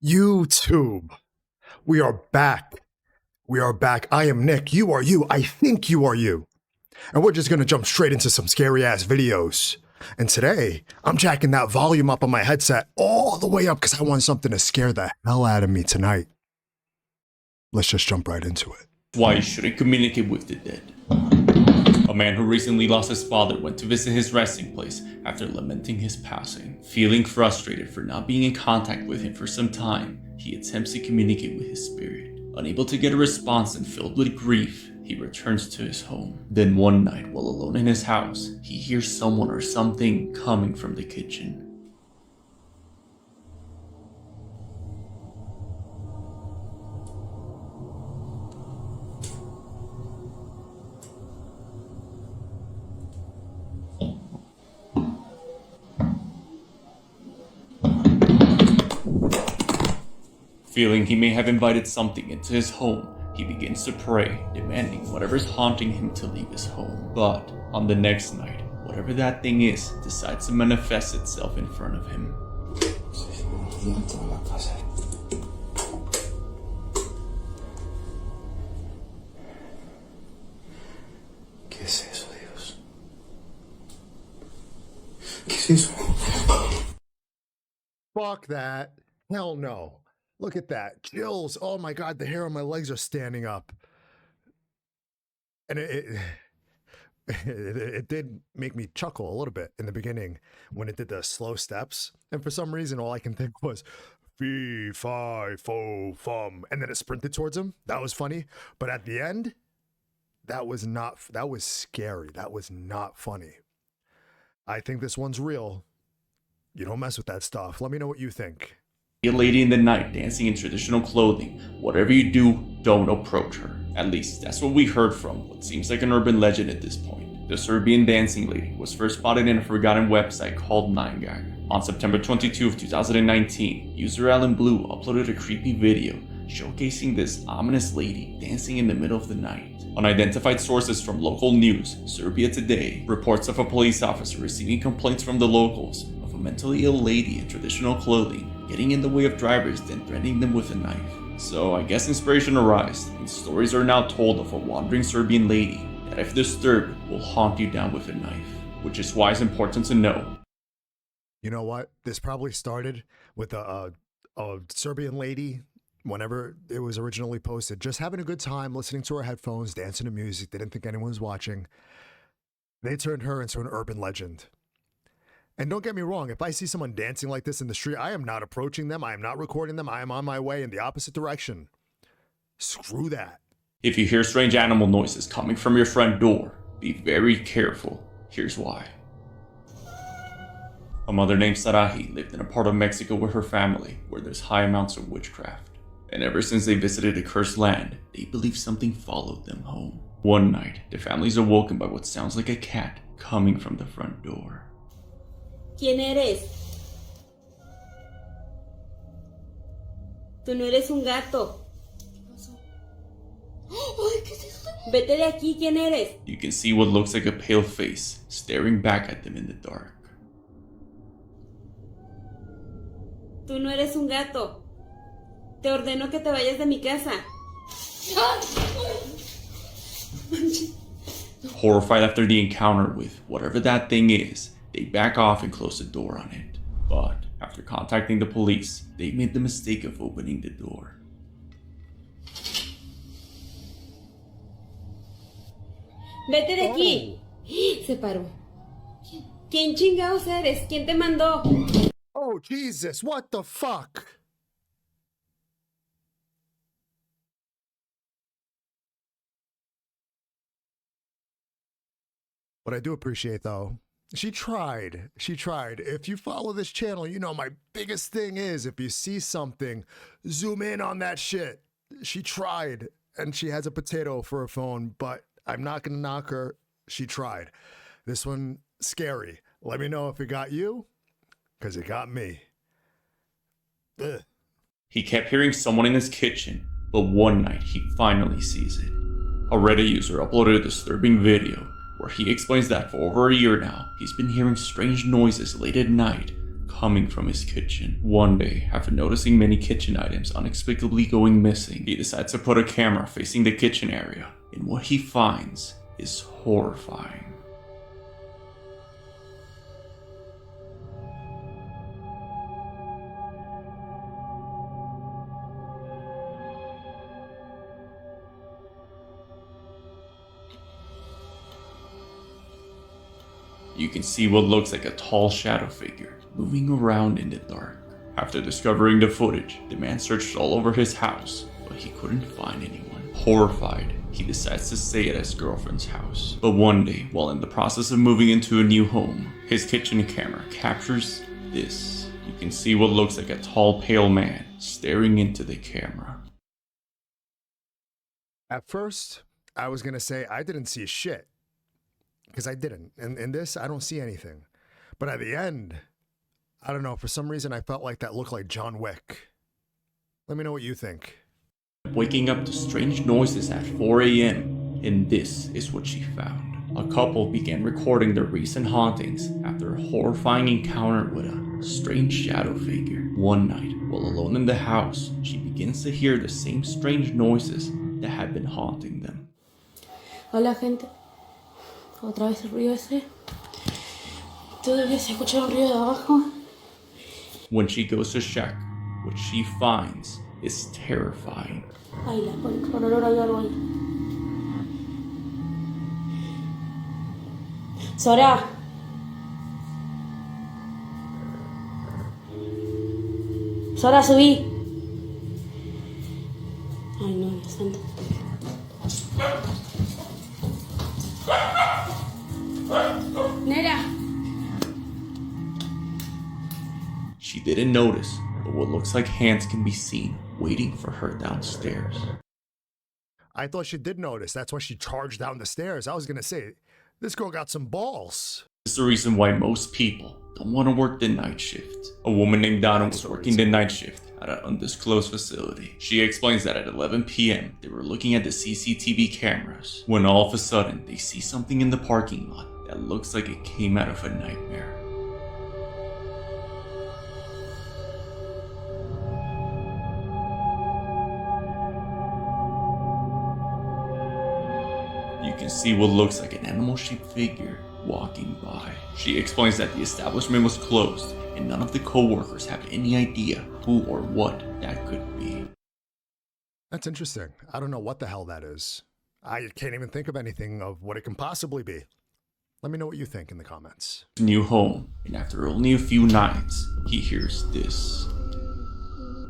YouTube, we are back. We are back. I am Nick. You are you. I think you are you. And we're just going to jump straight into some scary ass videos. And today, I'm jacking that volume up on my headset all the way up because I want something to scare the hell out of me tonight. Let's just jump right into it. Why you shouldn't communicate with the dead. A man who recently lost his father went to visit his resting place after lamenting his passing. Feeling frustrated for not being in contact with him for some time, he attempts to communicate with his spirit. Unable to get a response and filled with grief, he returns to his home. Then one night, while alone in his house, he hears someone or something coming from the kitchen. Feeling he may have invited something into his home, he begins to pray, demanding whatever's haunting him to leave his home. But on the next night, whatever that thing is decides to manifest itself in front of him. ¿Qué es eso, Dios? ¿Qué es eso? Fuck that. Hell no. Look at that. Chills. Oh my God, the hair on my legs are standing up. And it did make me chuckle a little bit in the beginning when it did the slow steps. And for some reason, all I can think was fee, fi, fo, fum. And then it sprinted towards him. That was funny. But at the end, that was scary. That was not funny. I think this one's real. You don't mess with that stuff. Let me know what you think. A lady in the night dancing in traditional clothing. Whatever you do, don't approach her. At least, that's what we heard from what seems like an urban legend at this point. The Serbian dancing lady was first spotted in a forgotten website called 9gag. On September 22, 2019, user Alan Blue uploaded a creepy video showcasing this ominous lady dancing in the middle of the night. Unidentified sources from local news, Serbia Today, reports of a police officer receiving complaints from the locals of a mentally ill lady in traditional clothing getting in the way of drivers, then threatening them with a knife. So I guess inspiration arose, and stories are now told of a wandering Serbian lady that if disturbed will haunt you down with a knife, which is why it's important to know. You know what? This probably started with a Serbian lady whenever it was originally posted, just having a good time, listening to her headphones, dancing to music, didn't think anyone was watching. They turned her into an urban legend. And don't get me wrong, if I see someone dancing like this in the street, I am not approaching them. I am not recording them. I am on my way in the opposite direction. Screw that. If you hear strange animal noises coming from your front door, be very careful. Here's why. A mother named Sarahi lived in a part of Mexico with her family where there's high amounts of witchcraft. And ever since they visited a cursed land, they believe something followed them home. One night, the family is awoken by what sounds like a cat coming from the front door. ¿Quién eres? Tú no eres un gato. ¿Qué pasó? Ay, ¿qué es eso? Vete de aquí, ¿quién eres? You can see what looks like a pale face staring back at them in the dark. Tú no eres un gato. Te ordeno que te vayas de mi casa. Horrified after the encounter with whatever that thing is, they back off and close the door on it. But after contacting the police, they made the mistake of opening the door. Vete de aquí. Se paró. ¿Quién chingados eres? ¿Quién te mandó? Oh, Jesus, what the fuck? What I do appreciate, though, she tried. If you follow this channel, you know my biggest thing is if you see something, zoom in on that shit. She tried, and she has a potato for a phone, but I'm not going to knock her. She tried. This one, scary. Let me know if it got you, because it got me. Ugh. He kept hearing someone in his kitchen, but one night he finally sees it. A Reddit user uploaded a disturbing video where he explains that for over a year now, he's been hearing strange noises late at night coming from his kitchen. One day, after noticing many kitchen items inexplicably going missing, he decides to put a camera facing the kitchen area, and what he finds is horrifying. You can see what looks like a tall shadow figure moving around in the dark. After discovering the footage, the man searched all over his house, but he couldn't find anyone. Horrified, he decides to stay at his girlfriend's house. But one day, while in the process of moving into a new home, his kitchen camera captures this. You can see what looks like a tall, pale man staring into the camera. At first, I was going to say I didn't see shit. Because I didn't. And in this, I don't see anything. But at the end, I don't know, for some reason I felt like that looked like John Wick. Let me know what you think. Waking up to strange noises at 4 a.m. and this is what she found. A couple began recording their recent hauntings after a horrifying encounter with a strange shadow figure. One night, while alone in the house, she begins to hear the same strange noises that had been haunting them. Hola, gente. Otra vez el ruido ese. Todavía se escucha un ruido de abajo. When she goes to check, what she finds is terrifying. Ay, la contra olor hay algo ahí. Sora. Sora, subí. Ay, no, Dios santo. Nera. She didn't notice, but what looks like hands can be seen waiting for her downstairs. I thought she did notice. That's why she charged down the stairs. I was going to say, this girl got some balls. This is the reason why most people don't want to work the night shift. A woman named Donna was working the night shift at an undisclosed facility. She explains that at 11 p.m. they were looking at the CCTV cameras when all of a sudden they see something in the parking lot that looks like it came out of a nightmare. You can see what looks like an animal-shaped figure walking by. She explains that the establishment was closed and none of the co-workers have any idea who or what that could be. That's interesting. I don't know what the hell that is. I can't even think of anything of what it can possibly be. Let me know what you think in the comments. New home, and after only a few nights, he hears this.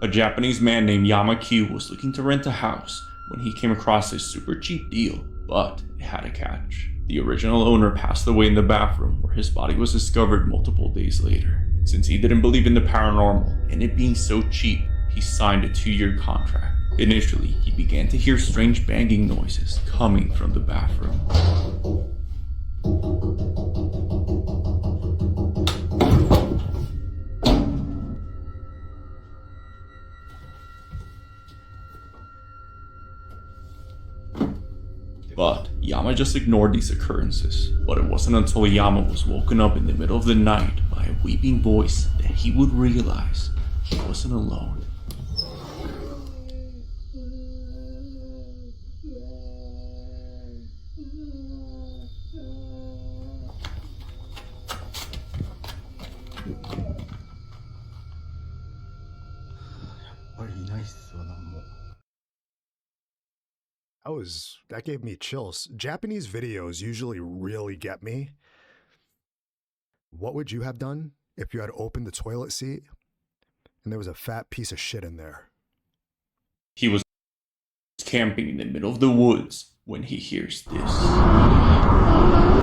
A Japanese man named Yama-Q was looking to rent a house when he came across a super cheap deal, but it had a catch. The original owner passed away in the bathroom where his body was discovered multiple days later. Since he didn't believe in the paranormal and it being so cheap, he signed a 2-year contract. Initially, he began to hear strange banging noises coming from the bathroom. But Yama just ignored these occurrences. But it wasn't until Yama was woken up in the middle of the night by a weeping voice that he would realize he wasn't alone. That gave me chills. Japanese videos usually really get me. What would you have done if you had opened the toilet seat and there was a fat piece of shit in there? He was camping in the middle of the woods when he hears this.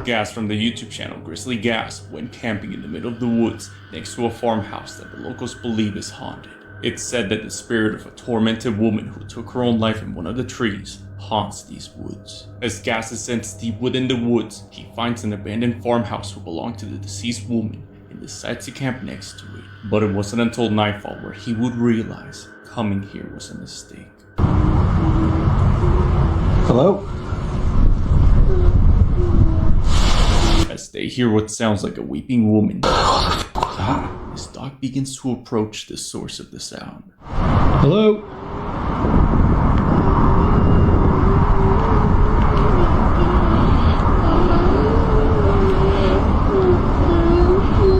Gas from the YouTube channel Grizzly Gas went camping in the middle of the woods next to a farmhouse that the locals believe is haunted. It's said that the spirit of a tormented woman who took her own life in one of the trees haunts these woods. As Gas is sent deep within the woods, he finds an abandoned farmhouse who belonged to the deceased woman and decides to camp next to it. But it wasn't until nightfall where he would realize coming here was a mistake. Hello? As they hear what sounds like a weeping woman his dog begins to approach the source of the sound. Hello?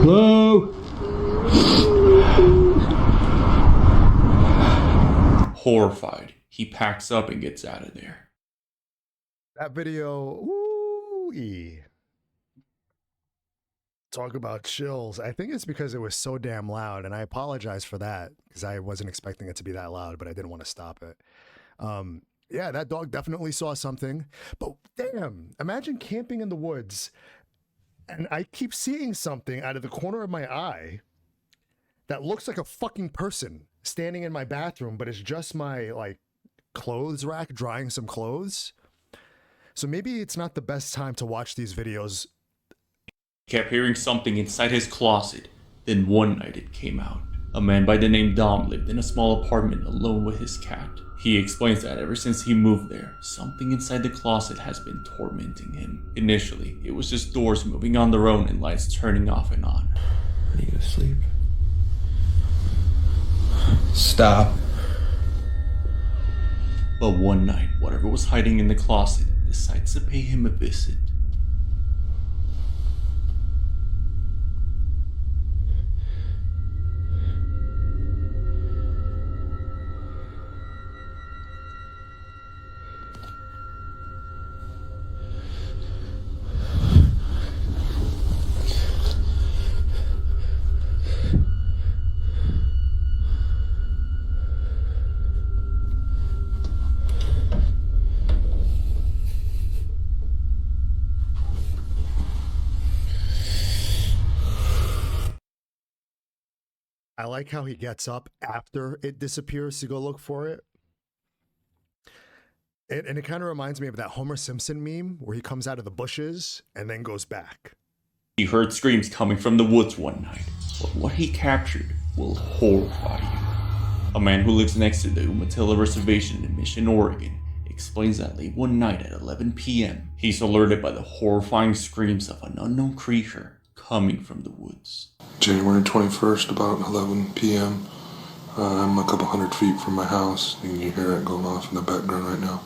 Hello? Horrified, he packs up and gets out of there. That video, ooh, talk about chills. I think it's because it was so damn loud, and I apologize for that because I wasn't expecting it to be that loud, but I didn't want to stop it. Yeah, that dog definitely saw something. But damn, imagine camping in the woods, and I keep seeing something out of the corner of my eye that looks like a fucking person standing in my bathroom, but it's just my like clothes rack drying some clothes. So maybe it's not the best time to watch these videos. He kept hearing something inside his closet. Then one night it came out. A man by the name Dom lived in a small apartment alone with his cat. He explains that ever since he moved there, something inside the closet has been tormenting him. Initially, it was just doors moving on their own and lights turning off and on. I need to sleep. Stop. But one night, whatever was hiding in the closet decides to pay him a visit. I like how he gets up after it disappears to go look for it. And it kind of reminds me of that Homer Simpson meme where he comes out of the bushes and then goes back. He heard screams coming from the woods one night, but what he captured will horrify you. A man who lives next to the Umatilla Reservation in Mission, Oregon, explains that late one night at 11 p.m., he's alerted by the horrifying screams of an unknown creature coming from the woods. January 21st, about 11 p.m. I'm a couple hundred feet from my house. You can hear it going off in the background right now.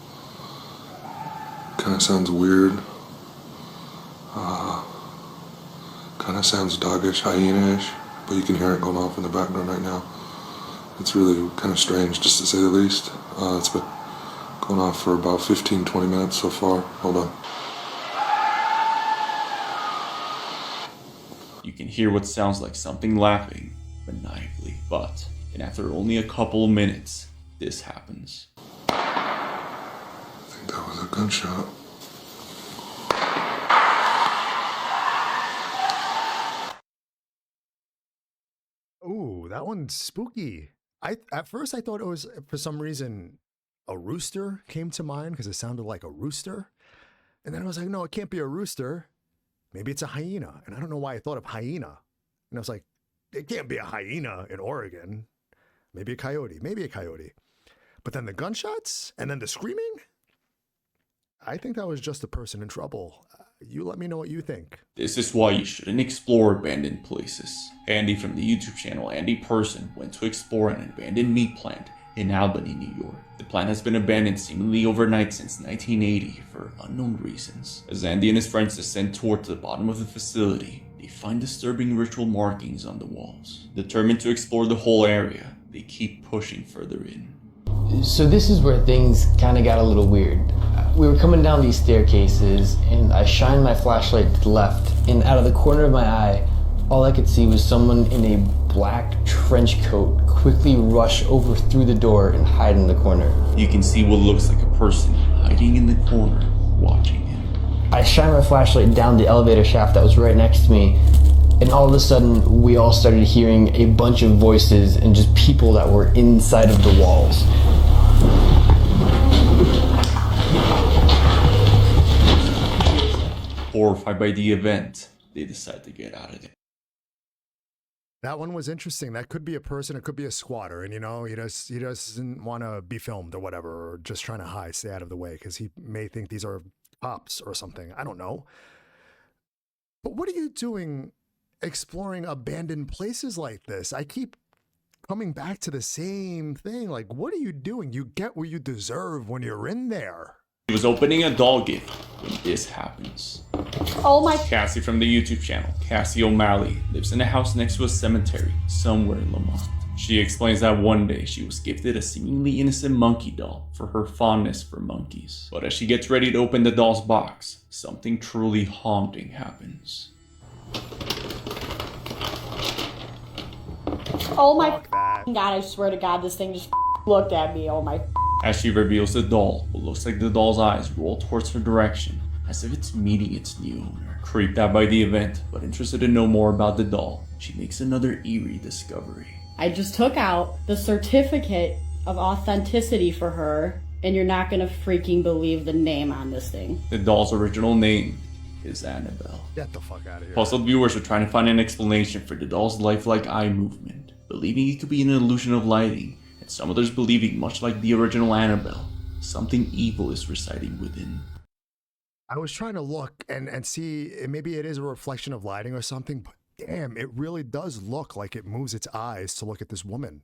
Kind of sounds weird. Kind of sounds doggish, hyena-ish, but you can hear it going off in the background right now. It's really kind of strange, just to say the least. It's been going off for about 15-20 minutes so far. Hold on. You can hear what sounds like something laughing maniacally, and after only a couple of minutes, this happens. I think that was a gunshot. Ooh, that one's spooky. At first I thought it was, for some reason, a rooster came to mind because it sounded like a rooster. And then I was like, no, it can't be a rooster. Maybe it's a hyena. And I don't know why I thought of hyena. And I was like, it can't be a hyena in Oregon. Maybe a coyote. Maybe a coyote. But then the gunshots and then the screaming. I think that was just a person in trouble. You let me know what you think. This is why you shouldn't explore abandoned places. Andy from the YouTube channel Andy Person went to explore an abandoned meat plant in Albany, New York. The plant has been abandoned seemingly overnight since 1980 for unknown reasons. As Andy and his friends descend toward the bottom of the facility, they find disturbing ritual markings on the walls. Determined to explore the whole area, they keep pushing further in. So this is where things kind of got a little weird. We were coming down these staircases, and I shined my flashlight to the left, and out of the corner of my eye, all I could see was someone in a black trench coat quickly rush over through the door and hide in the corner. You can see what looks like a person hiding in the corner, watching him. I shined my flashlight down the elevator shaft that was right next to me, and all of a sudden, we all started hearing a bunch of voices and just people that were inside of the walls. Horrified by the event, they decide to get out of there. That one was interesting. That could be a person, it could be a squatter, and he doesn't want to be filmed or whatever, or just trying to hide, stay out of the way, because he may think these are cops or something. I don't know. But what are you doing exploring abandoned places like this. I keep coming back to the same thing. Like, what are you doing? You get what you deserve when you're in there. He was opening a doll gift when this happens. Oh my. Cassie from the YouTube channel, Cassie O'Malley, lives in a house next to a cemetery somewhere in Lamont. She explains that one day she was gifted a seemingly innocent monkey doll for her fondness for monkeys. But as she gets ready to open the doll's box, something truly haunting happens. Oh my God, I swear to God, this thing just looked at me. Oh my. As she reveals the doll, what looks like the doll's eyes roll towards her direction, as if it's meeting its new owner. Creeped out by the event, but interested to know more about the doll, she makes another eerie discovery. I just took out the certificate of authenticity for her, and you're not gonna freaking believe the name on this thing. The doll's original name is Annabelle. Get the fuck out of here. Puzzled viewers are trying to find an explanation for the doll's lifelike eye movement, believing it could be an illusion of lighting, and some others believing, much like the original Annabelle, something evil is residing within. I was trying to look and see, maybe it is a reflection of lighting or something, but damn, it really does look like it moves its eyes to look at this woman.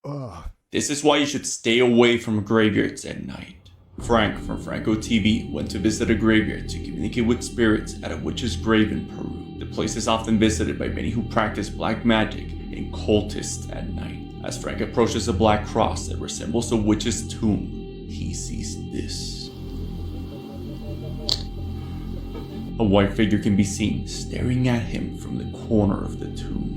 Ugh. This is why you should stay away from graveyards at night. Frank from Franco TV went to visit a graveyard to communicate with spirits at a witch's grave in Peru. The place is often visited by many who practice black magic and cultists at night. As Frank approaches a black cross that resembles a witch's tomb, he sees this. A white figure can be seen staring at him from the corner of the tomb.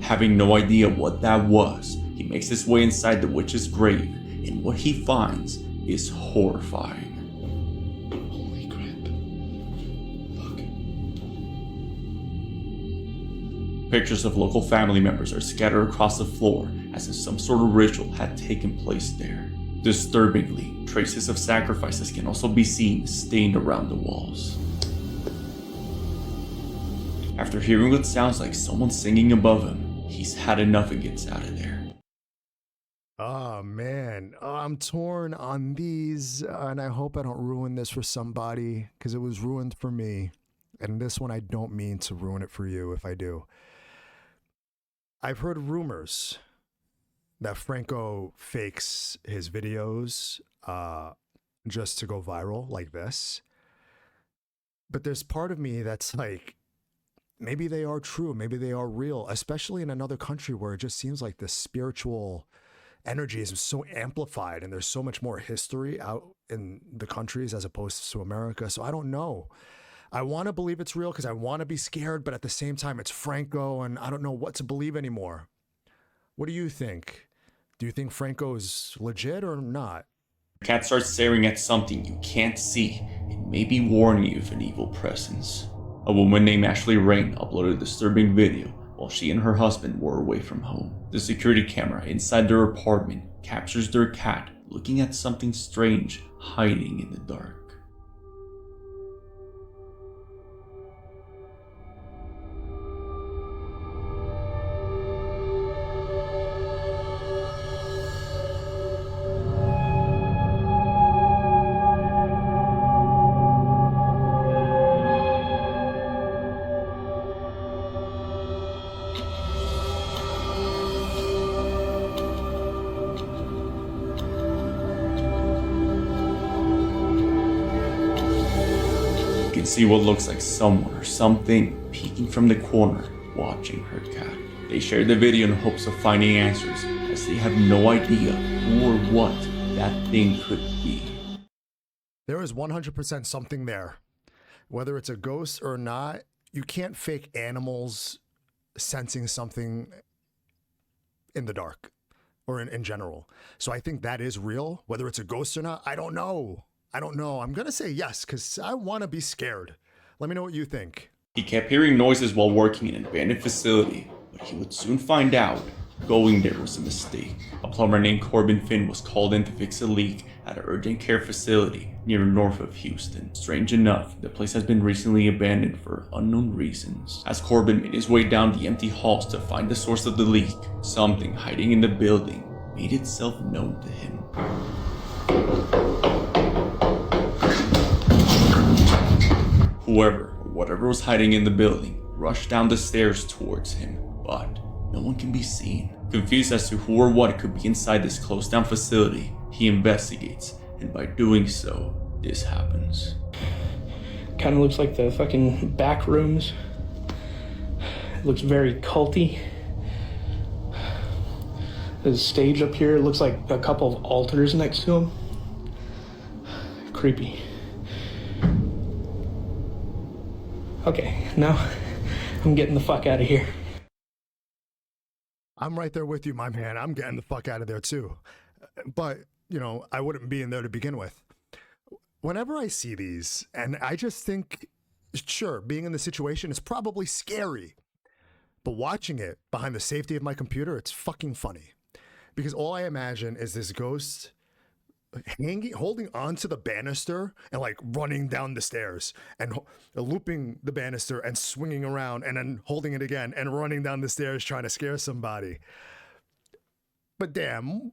Having no idea what that was, he makes his way inside the witch's grave, and what he finds is horrifying. Holy crap. Look. Pictures of local family members are scattered across the floor as if some sort of ritual had taken place there. Disturbingly, traces of sacrifices can also be seen stained around the walls. After hearing what sounds like someone singing above him, he's had enough and gets out of there. Oh man, I'm torn on these, and I hope I don't ruin this for somebody, because it was ruined for me. And this one, I don't mean to ruin it for you if I do. I've heard rumors that Franco fakes his videos just to go viral like this. But there's part of me that's like, maybe they are true, maybe they are real, especially in another country where it just seems like the spiritual energy is so amplified and there's so much more history out in the countries as opposed to America. So I don't know. I want to believe it's real because I want to be scared, but at the same time, it's Franco and I don't know what to believe anymore. What do you think? Do you think Franco is legit or not? The cat starts staring at something you can't see and may be warning you of an evil presence. A woman named Ashley Rain uploaded a disturbing video while she and her husband were away from home. The security camera inside their apartment captures their cat looking at something strange hiding in the dark. See what looks like someone or something peeking from the corner, watching her cat. They share the video in hopes of finding answers, as they have no idea who or what that thing could be. There is 100% something there. Whether it's a ghost or not, you can't fake animals sensing something in the dark or in general. So I think that is real. Whether it's a ghost or not, I don't know. I'm going to say yes, because I want to be scared. Let me know what you think. He kept hearing noises while working in an abandoned facility, but he would soon find out going there was a mistake. A plumber named Corbin Finn was called in to fix a leak at an urgent care facility near north of Houston. Strange enough, the place has been recently abandoned for unknown reasons. As Corbin made his way down the empty halls to find the source of the leak, something hiding in the building made itself known to him. Whoever whatever was hiding in the building rushed down the stairs towards him, but no one can be seen. Confused as to who or what could be inside this closed down facility, he investigates, and by doing so, this happens. Kind of looks like the fucking back rooms. It looks very culty. There's a stage up here. It looks like a couple of altars next to him. Creepy. Okay, now I'm getting the fuck out of here. I'm right there with you, my man. I'm getting the fuck out of there too. But, you know, I wouldn't be in there to begin with. Whenever I see these, and I just think, sure, being in the situation is probably scary. But watching it behind the safety of my computer, it's fucking funny. Because all I imagine is this ghost holding onto the banister and like running down the stairs and looping the banister and swinging around and then holding it again and running down the stairs trying to scare somebody. But damn,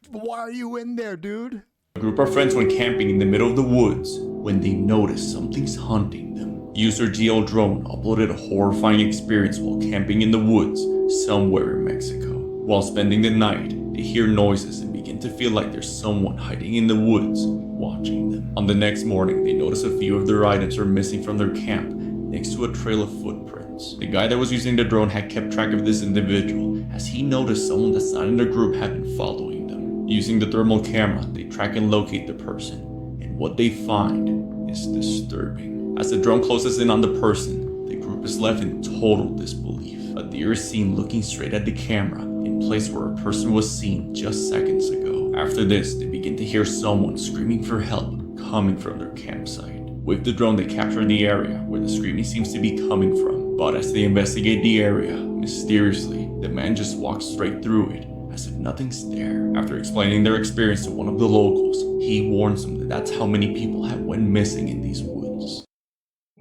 why are you in there, dude? A group of friends went camping in the middle of the woods when they noticed something's hunting them. User GL Drone uploaded a horrifying experience while camping in the woods somewhere in Mexico. While spending the night, they hear noises and begin to feel like there's someone hiding in the woods watching them. On the next morning, they notice a few of their items are missing from their camp next to a trail of footprints. The guy that was using the drone had kept track of this individual as he noticed someone that's not in the group had been following them. Using the thermal camera, they track and locate the person, and what they find is disturbing. As the drone closes in on the person, the group is left in total disbelief. A deer is seen looking straight at the camera in place where a person was seen just seconds ago. After this, they begin to hear someone screaming for help coming from their campsite. With the drone, they capture the area where the screaming seems to be coming from, but as they investigate the area, mysteriously, the man just walks straight through it as if nothing's there. After explaining their experience to one of the locals, he warns them that that's how many people have went missing in these woods.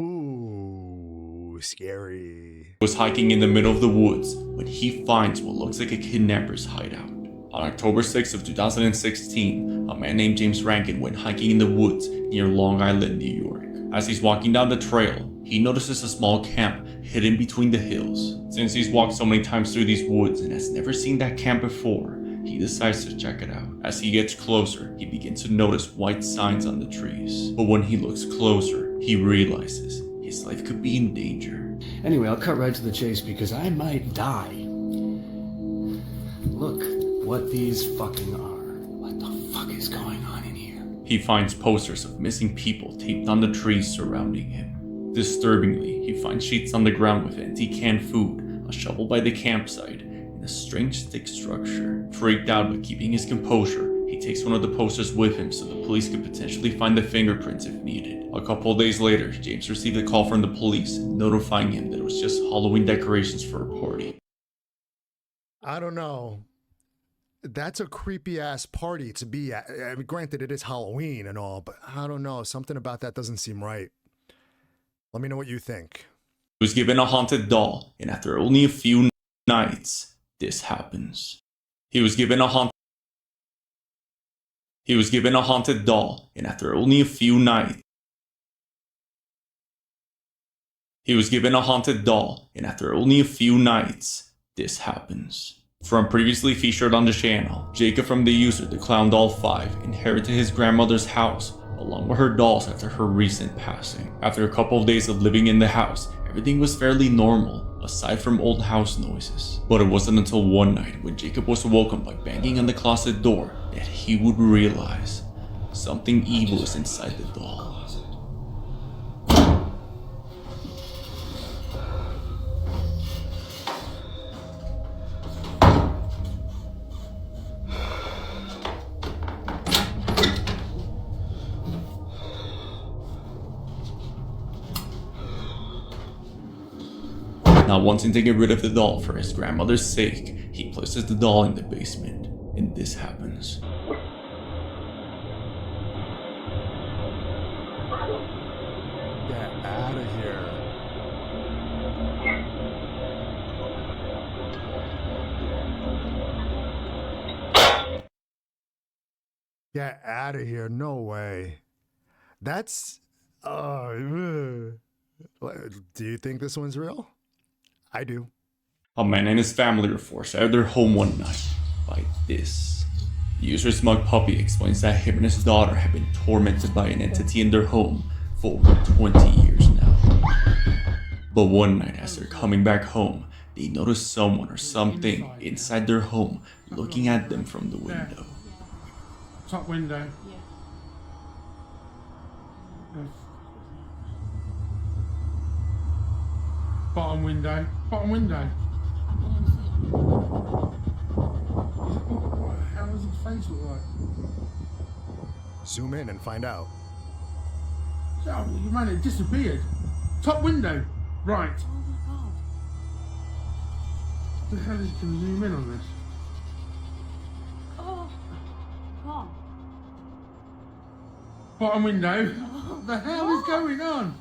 Ooh, scary. He was hiking in the middle of the woods when he finds what looks like a kidnapper's hideout. On October 6th of 2016, a man named James Rankin went hiking in the woods near Long Island, New York. As he's walking down the trail, he notices a small camp hidden between the hills. Since he's walked so many times through these woods and has never seen that camp before, he decides to check it out. As he gets closer, he begins to notice white signs on the trees. But when he looks closer, he realizes his life could be in danger. Anyway, I'll cut right to the chase because I might die. Look what these fucking are. What the fuck is going on in here? He finds posters of missing people taped on the trees surrounding him. Disturbingly, he finds sheets on the ground with empty canned food, a shovel by the campsite, and a strange stick structure. Freaked out but keeping his composure, he takes one of the posters with him so the police could potentially find the fingerprints if needed. A couple of days later, James received a call from the police notifying him that it was just Halloween decorations for a party. I don't know. That's a creepy ass party to be at. I mean, granted, it is Halloween and all, but I don't know. Something about that doesn't seem right. Let me know what you think. He was given a haunted doll, and after only a few nights, this happens. He was given a haunted doll, and after only a few nights, this happens. From previously featured on the channel, Jacob from the user The Clown Doll 5 inherited his grandmother's house along with her dolls after her recent passing. After a couple of days of living in the house, everything was fairly normal, aside from old house noises. But it wasn't until one night when Jacob was woken by banging on the closet door that he would realize something evil is inside the doll. Not wanting to get rid of the doll for his grandmother's sake, he places the doll in the basement, and this happens. Get out of here. Get out of here. No way. That's... ugh. Do you think this one's real? I do. A man and his family were forced out of their home one night by this. User Smug Puppy explains that him and his daughter have been tormented by an entity in their home for over 20 years now. But one night as they're coming back home, they notice someone or something inside their home looking at them from the window. Top window. Bottom window. Bottom window. How does his face look like? Zoom in and find out. Oh, man, it disappeared. Top window. Right. The hell is can zoom in on this? Oh, God. Bottom window. What the hell is going on?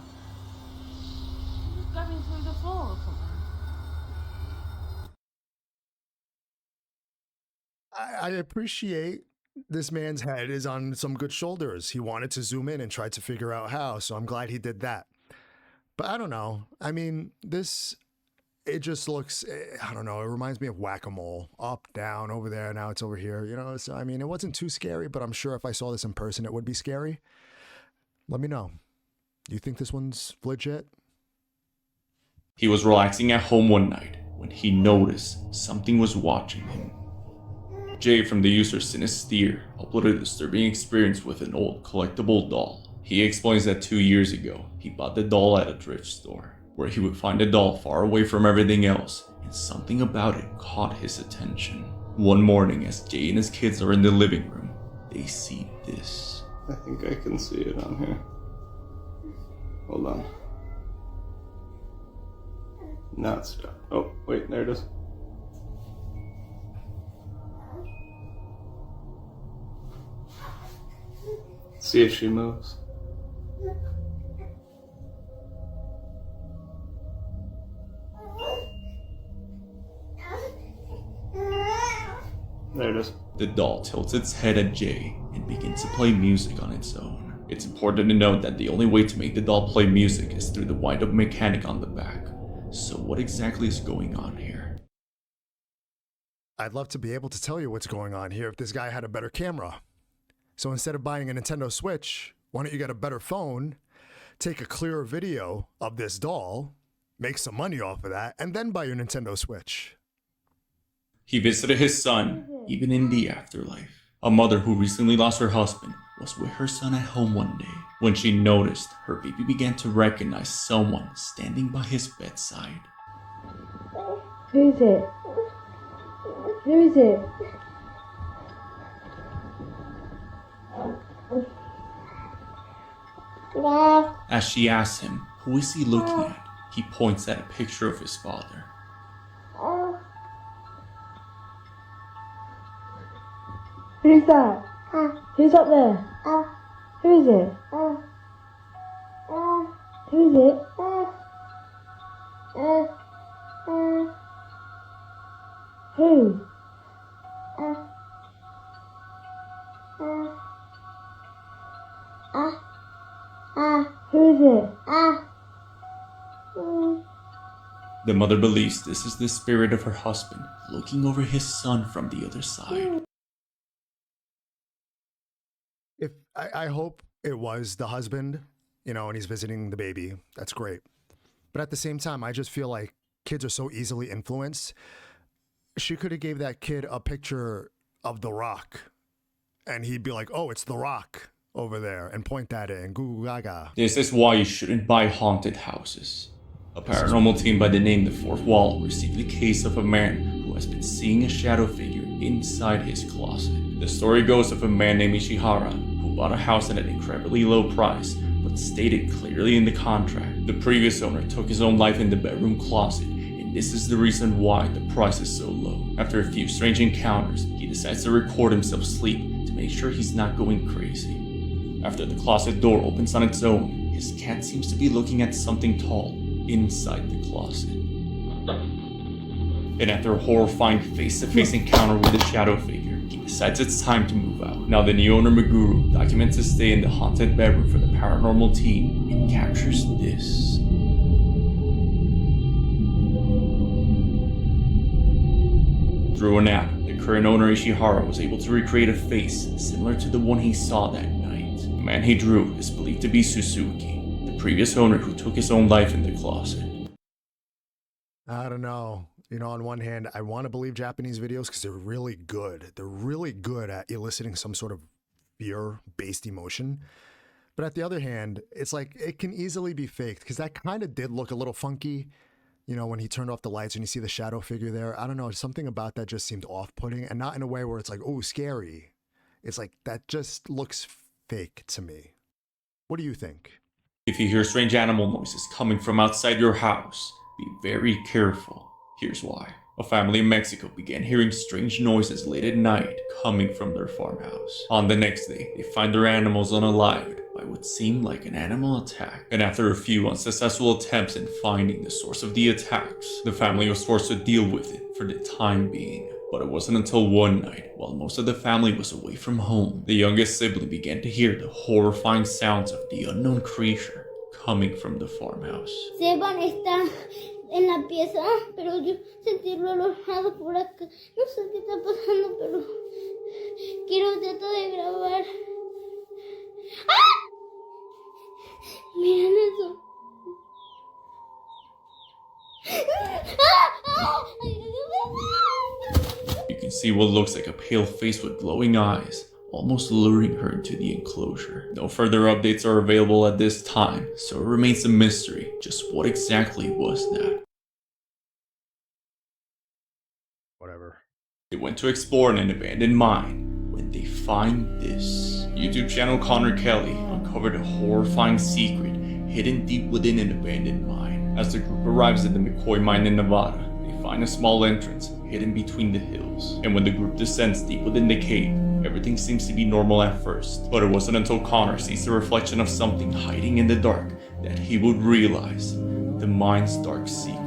He's going through the floor or something. I appreciate this man's head is on some good shoulders. He wanted to zoom in and try to figure out how, so I'm glad he did that. But I don't know. I mean, it just looks, I don't know, it reminds me of whack-a-mole. Up, down, over there, now it's over here. You know, so, I mean, it wasn't too scary, but I'm sure if I saw this in person, it would be scary. Let me know. Do you think this one's legit? He was relaxing at home one night when he noticed something was watching him. Jay from the user Sinister uploaded a disturbing experience with an old collectible doll. He explains that 2 years ago, he bought the doll at a thrift store, where he would find the doll far away from everything else, and something about it caught his attention. One morning, as Jay and his kids are in the living room, they see this. I think I can see it on here. Hold on. Now it's done. Oh, wait, there it is. See if she moves. There it is. The doll tilts its head at Jay and begins to play music on its own. It's important to note that the only way to make the doll play music is through the wind-up mechanic on the back. So what exactly is going on here? I'd love to be able to tell you what's going on here if this guy had a better camera. So instead of buying a Nintendo Switch, why don't you get a better phone, take a clearer video of this doll, make some money off of that, and then buy your Nintendo Switch? He visited his son, even in the afterlife. A mother who recently lost her husband was with her son at home one day when she noticed her baby began to recognize someone standing by his bedside. Who is it? Who is it? As she asks him, who is he looking at? He points at a picture of his father. Who's that? Who's up there? Who is it? Who is it? Who? Who is it? The mother believes this is the spirit of her husband looking over his son from the other side. If I hope it was the husband, you know, and he's visiting the baby. That's great. But at the same time, I just feel like kids are so easily influenced. She could have gave that kid a picture of The Rock, and he'd be like, oh, it's The Rock over there, and point at it and goo gaga. This is why you shouldn't buy haunted houses. A paranormal team by the name The Fourth Wall received the case of a man who has been seeing a shadow figure inside his closet. The story goes of a man named Ishihara who bought a house at an incredibly low price, but stated clearly in the contract the previous owner took his own life in the bedroom closet, and this is the reason why the price is so low. After a few strange encounters, he decides to record himself sleep to make sure he's not going crazy. After the closet door opens on its own, his cat seems to be looking at something tall inside the closet. And after a horrifying face-to-face encounter with the shadow figure, he decides it's time to move out. Now the new owner, Meguru, documents his stay in the haunted bedroom for the paranormal team and captures this. Through an app, the current owner Ishihara was able to recreate a face similar to the one he saw that night. The man he drew is believed to be Suzuki, the previous owner who took his own life in the closet. I don't know. You know, on one hand, I want to believe Japanese videos because they're really good. They're really good at eliciting some sort of fear-based emotion. But at the other hand, it's like it can easily be faked because that kind of did look a little funky. You know, when he turned off the lights and you see the shadow figure there. I don't know. Something about that just seemed off-putting, and not in a way where it's like, oh, scary. It's like that just looks fake to me. What do you think? If you hear strange animal noises coming from outside your house, be very careful. Here's why. A family in Mexico began hearing strange noises late at night coming from their farmhouse. On the next day, they find their animals unalived by what seemed like an animal attack. And after a few unsuccessful attempts in finding the source of the attacks, the family was forced to deal with it for the time being. But it wasn't until one night, while most of the family was away from home, the youngest sibling began to hear the horrifying sounds of the unknown creature coming from the farmhouse. Seban está en la pieza, pero yo sentí olorado por acá. No sé qué está pasando, pero quiero tratar de grabar. ¡Ah! Miren eso. You can see what looks like a pale face with glowing eyes, almost luring her into the enclosure. No further updates are available at this time, so it remains a mystery. Just what exactly was that? Whatever. They went to explore an abandoned mine when they find this. YouTube channel Connor Kelly uncovered a horrifying secret hidden deep within an abandoned mine. As the group arrives at the McCoy mine in Nevada, they find a small entrance hidden between the hills. And when the group descends deep within the cave, everything seems to be normal at first. But it wasn't until Connor sees the reflection of something hiding in the dark that he would realize the mine's dark secret.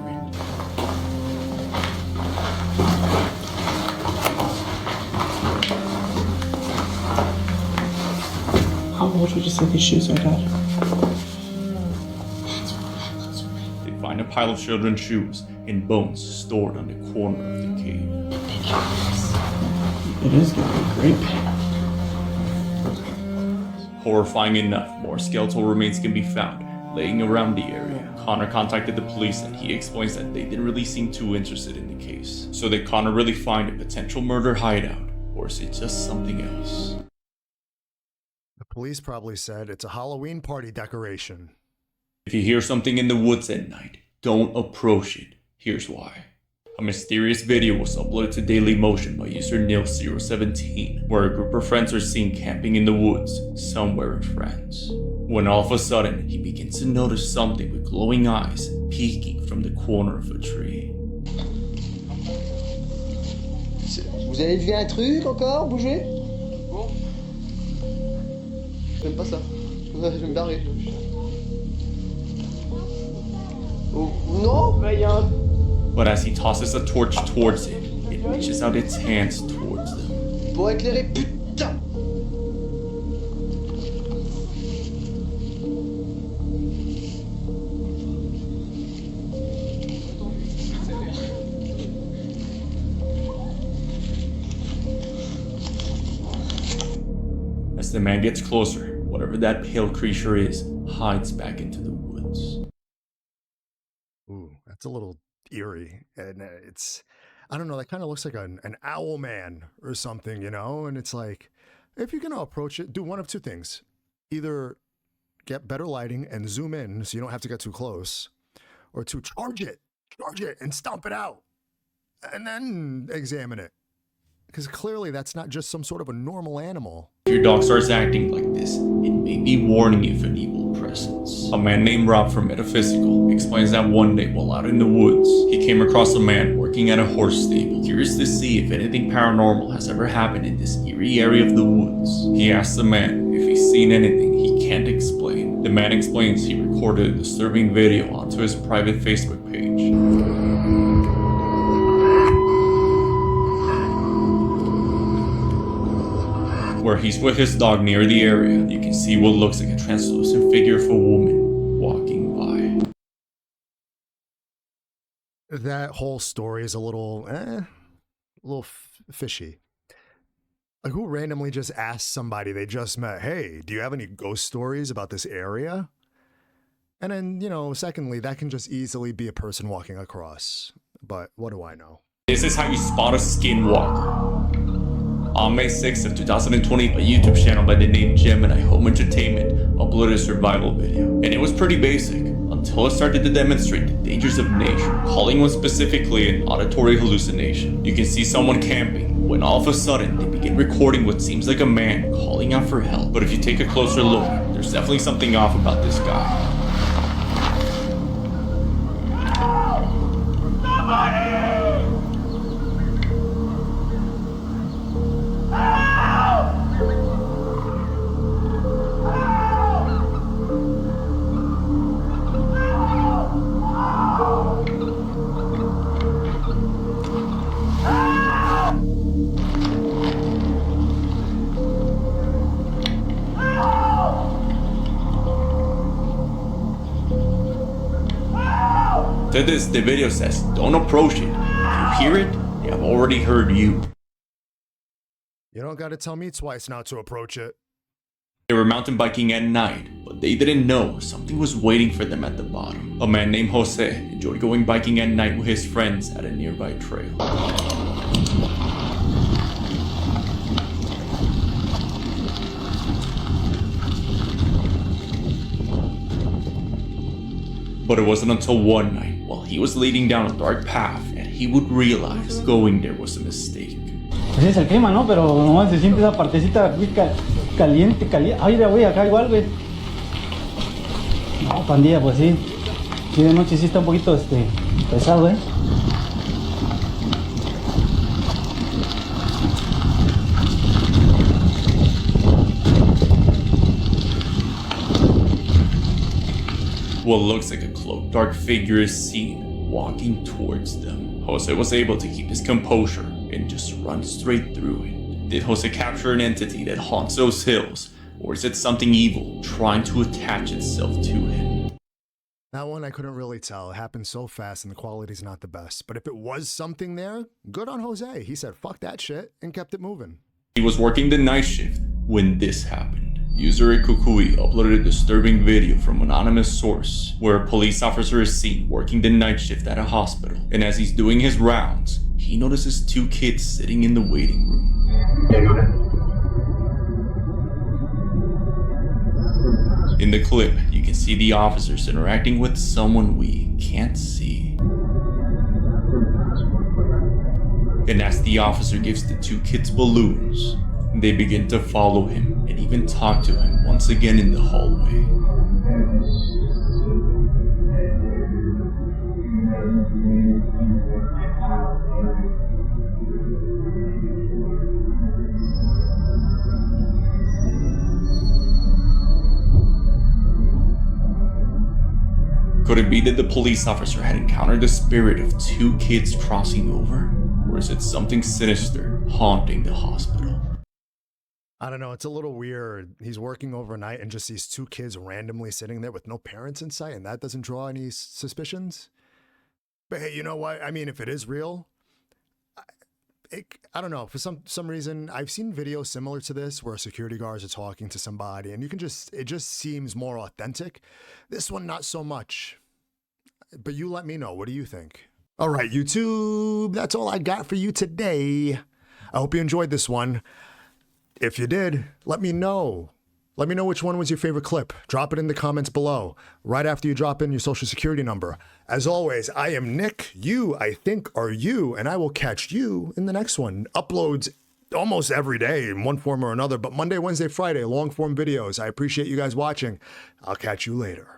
How old would you say these shoes are, Dad? They find a pile of children's shoes and bones stored on the corner of the cave. It is gonna be great. Horrifying enough, more skeletal remains can be found laying around the area. Connor contacted the police and he explains that they didn't really seem too interested in the case. So did Connor really find a potential murder hideout, or is it just something else? The police probably said it's a Halloween party decoration. If you hear something in the woods at night, don't approach it. Here's why. A mysterious video was uploaded to Dailymotion by user Neil017, where a group of friends are seen camping in the woods somewhere in France. When all of a sudden, he begins to notice something with glowing eyes peeking from the corner of a tree. Vous avez vu un truc encore bouger? Bon. J'aime pas ça. Je vais me barrer. Oh, non, mais il y a un... But as he tosses a torch towards it, it reaches out its hands towards them. Pour éclairer, putain! As the man gets closer, whatever that pale creature is hides back into the woods. Ooh, that's a little eerie. And it's, I don't know, that kind of looks like an owl man or something, you know? And it's like, if you're going to approach it, do one of two things. Either get better lighting and zoom in so you don't have to get too close, or to charge it and stomp it out and then examine it. Because clearly that's not just some sort of a normal animal. If your dog starts acting like this, it may be warning you of an evil presence. A man named Rob from Metaphysical explains that one day while out in the woods, he came across a man working at a horse stable. Curious to see if anything paranormal has ever happened in this eerie area of the woods, he asks the man if he's seen anything he can't explain. The man explains he recorded a disturbing video onto his private Facebook page. Where he's with his dog near the area, you can see what looks like a translucent figure of a woman walking by. That whole story is a little, A little fishy. Like, who randomly just asked somebody they just met, hey, do you have any ghost stories about this area? And then, you know, secondly, that can just easily be a person walking across. But what do I know? This is how you spot a skinwalker. On May 6th of 2020, a YouTube channel by the name Gemini Home Entertainment uploaded a survival video. And it was pretty basic, until it started to demonstrate the dangers of nature, calling one specifically an auditory hallucination. You can see someone camping, when all of a sudden, they begin recording what seems like a man calling out for help. But if you take a closer look, there's definitely something off about this guy. To this, the video says, don't approach it. If you hear it, they have already heard you. You don't gotta tell me twice not to approach it. They were mountain biking at night, but they didn't know something was waiting for them at the bottom. A man named Jose enjoyed going biking at night with his friends at a nearby trail. But it wasn't until one night, while he was leading down a dark path, that he would realize going there was a mistake. Ese es el clima, ¿no? Pero nomás se siente esa partecita caliente, caliente. Ay, güey, acá igual, güey. No, pandilla, pues sí. Sí, de noche sí está un poquito, pesado, What looks like a cloaked dark figure is seen walking towards them. Jose was able to keep his composure and just run straight through it. Did Jose capture an entity that haunts those hills, or is it something evil trying to attach itself to him? That one I couldn't really tell. It happened so fast and the quality's not the best. But if it was something there, good on Jose. He said, fuck that shit, and kept it moving. He was working the night shift when this happened. User Kukui uploaded a disturbing video from an anonymous source where a police officer is seen working the night shift at a hospital, and as he's doing his rounds, he notices two kids sitting in the waiting room. In the clip, you can see the officers interacting with someone we can't see. And as the officer gives the two kids balloons, they begin to follow him and even talk to him once again in the hallway. Could it be that the police officer had encountered the spirit of two kids crossing over? Or is it something sinister haunting the hospital? I don't know, it's a little weird. He's working overnight and just sees two kids randomly sitting there with no parents in sight, and that doesn't draw any suspicions. But hey, you know what? I mean, if it is real, I don't know. For some reason, I've seen videos similar to this where security guards are talking to somebody, and it just seems more authentic. This one, not so much. But you let me know. What do you think? All right, YouTube, that's all I got for you today. I hope you enjoyed this one. If you did, let me know. Let me know which one was your favorite clip. Drop it in the comments below, right after you drop in your social security number. As always, I am Nick. You, I think, are you, and I will catch you in the next one. Uploads almost every day in one form or another, but Monday, Wednesday, Friday, long form videos. I appreciate you guys watching. I'll catch you later.